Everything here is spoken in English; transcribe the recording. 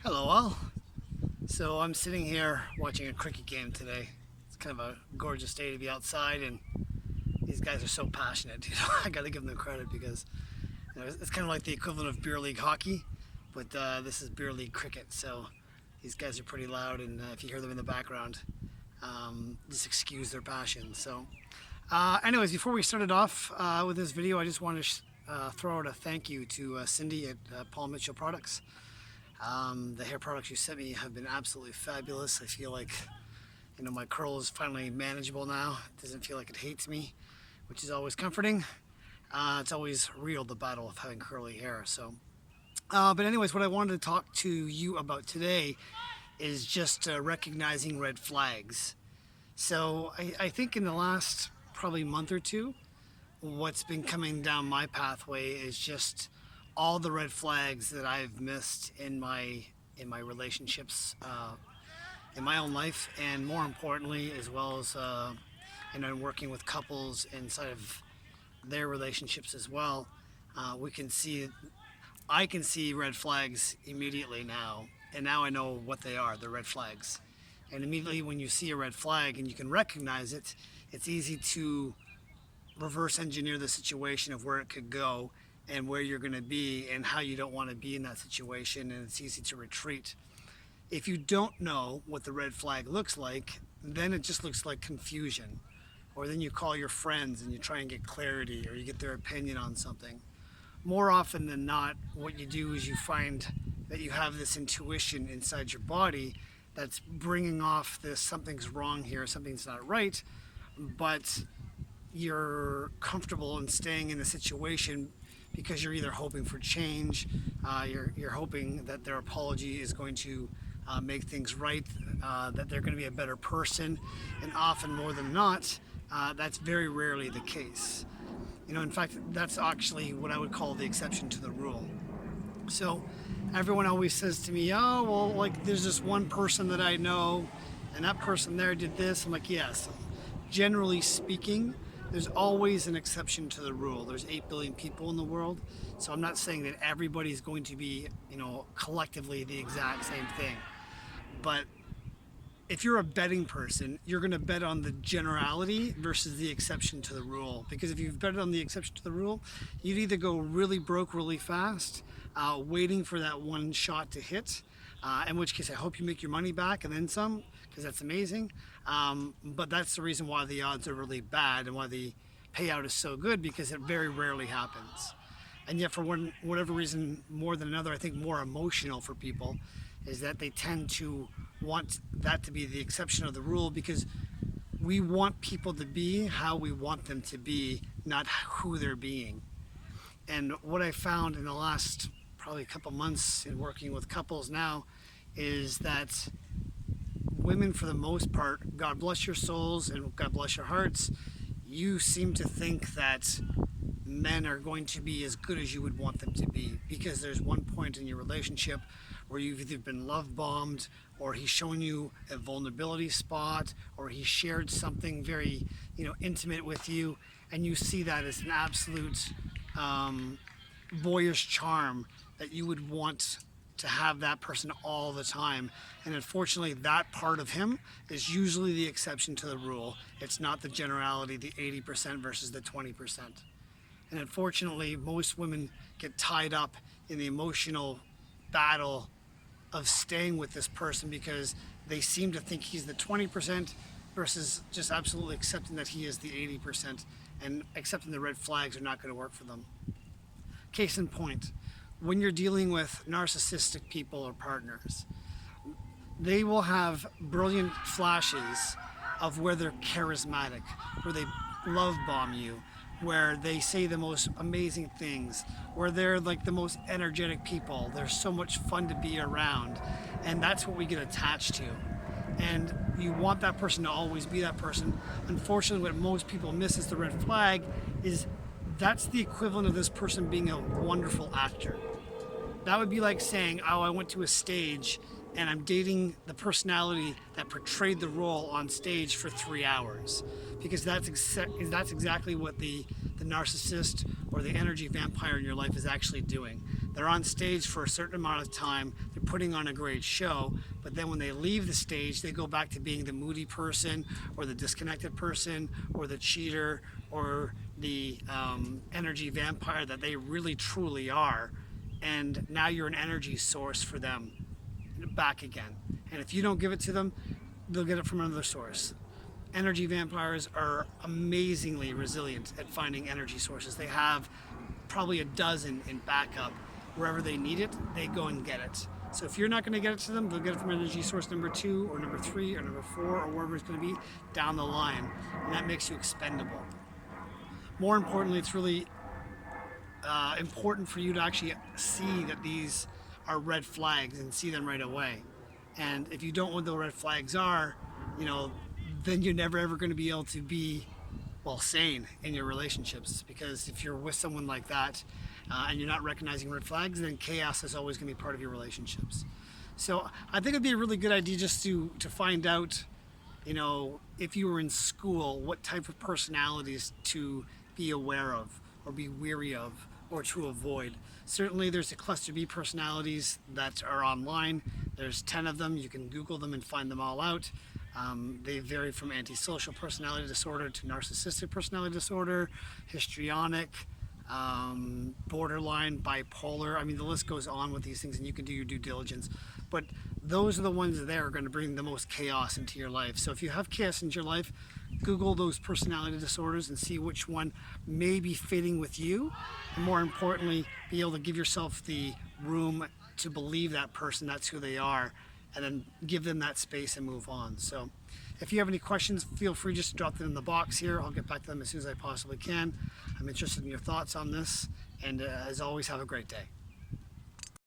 Hello all. So I'm sitting here watching a cricket game today. It's kind of a gorgeous day to be outside, and these guys are so passionate. I got to give them credit because it's kind of like the equivalent of beer league hockey, but this is beer league cricket. So these guys are pretty loud, and if you hear them in the background, just excuse their passion. Anyways, before we started off with this video, I just want to throw out a thank you to Cindy at Paul Mitchell Products. The hair products you sent me have been absolutely fabulous. I feel like, my curl is finally manageable now. It doesn't feel like it hates me, which is always comforting. It's always real, the battle of having curly hair. But anyways, what I wanted to talk to you about today is just recognizing red flags. So I think in the last probably month or two, what's been coming down my pathway is just all the red flags that I've missed in my relationships, in my own life, and more importantly, as well as in working with couples inside of their relationships as well. I can see red flags immediately now, and now I know what they are, the red flags. And immediately when you see a red flag and you can recognize it, it's easy to reverse engineer the situation of where it could go and where you're going to be and how you don't want to be in that situation, and it's easy to retreat. If you don't know what the red flag looks like, then it just looks like confusion. Or then you call your friends and you try and get clarity, or you get their opinion on something. More often than not, what you do is you find that you have this intuition inside your body that's bringing off this something's wrong here, something's not right, but you're comfortable in staying in the situation because you're either hoping for change, you're hoping that their apology is going to make things right, that they're going to be a better person, and often more than not, that's very rarely the case. In fact, that's actually what I would call the exception to the rule. So everyone always says to me, oh, well, like there's this one person that I know, and that person there did this. I'm like, yes, generally speaking, there's always an exception to the rule. There's 8 billion people in the world, so I'm not saying that everybody's going to be, collectively the exact same thing. But if you're a betting person, you're going to bet on the generality versus the exception to the rule. Because if you've betted on the exception to the rule, you'd either go really broke really fast, waiting for that one shot to hit, in which case I hope you make your money back and then some, because that's amazing. But that's the reason why the odds are really bad and why the payout is so good, because it very rarely happens. And yet for whatever reason, more than another, I think more emotional for people, is that they tend to want that to be the exception of the rule, because we want people to be how we want them to be, not who they're being. And what I found in the last probably a couple months in working with couples now is that women, for the most part, God bless your souls and God bless your hearts, you seem to think that men are going to be as good as you would want them to be, because there's one point in your relationship where you've either been love bombed, or he's shown you a vulnerability spot, or he shared something very intimate with you, and you see that as an absolute boyish charm that you would want to have that person all the time. And unfortunately, that part of him is usually the exception to the rule. It's not the generality, the 80% versus the 20%. And unfortunately, most women get tied up in the emotional battle of staying with this person because they seem to think he's the 20% versus just absolutely accepting that he is the 80%, and accepting the red flags are not going to work for them. Case in point, when you're dealing with narcissistic people or partners, they will have brilliant flashes of where they're charismatic, where they love bomb you, where they say the most amazing things, where they're like the most energetic people. They're so much fun to be around, and that's what we get attached to. And you want that person to always be that person. Unfortunately, what most people miss is the red flag is that's the equivalent of this person being a wonderful actor. That would be like saying, oh, I went to a stage and I'm dating the personality that portrayed the role on stage for 3 hours, because that's exactly what the narcissist or the energy vampire in your life is actually doing. They're on stage for a certain amount of time, they're putting on a great show, but then when they leave the stage, they go back to being the moody person, or the disconnected person, or the cheater, or the energy vampire that they really truly are. And now you're an energy source for them back again. And if you don't give it to them, they'll get it from another source. Energy vampires are amazingly resilient at finding energy sources. They have probably a dozen in backup. Wherever they need it, they go and get it. So if you're not going to get it to them, they'll get it from energy source number 2 or number 3 or number 4 or wherever it's going to be down the line. And that makes you expendable. More importantly, it's really important for you to actually see that these are red flags and see them right away. And if you don't know what the red flags are, then you're never ever going to be able to be sane in your relationships, because if you're with someone like that and you're not recognizing red flags, then chaos is always going to be part of your relationships. So I think it'd be a really good idea just to find out, if you were in school, what type of personalities to be aware of or be weary of or to avoid. Certainly there's the cluster B personalities that are online. There's 10 of them. You can Google them and find them all out. They vary from antisocial personality disorder to narcissistic personality disorder, histrionic, borderline, bipolar. I mean, the list goes on with these things, and you can do your due diligence. But those are the ones that are going to bring the most chaos into your life. So if you have chaos into your life, Google those personality disorders and see which one may be fitting with you. And more importantly, be able to give yourself the room to believe that person, that's who they are, and then give them that space and move on. So if you have any questions, feel free just to drop them in the box here. I'll get back to them as soon as I possibly can. I'm interested in your thoughts on this, and as always, have a great day.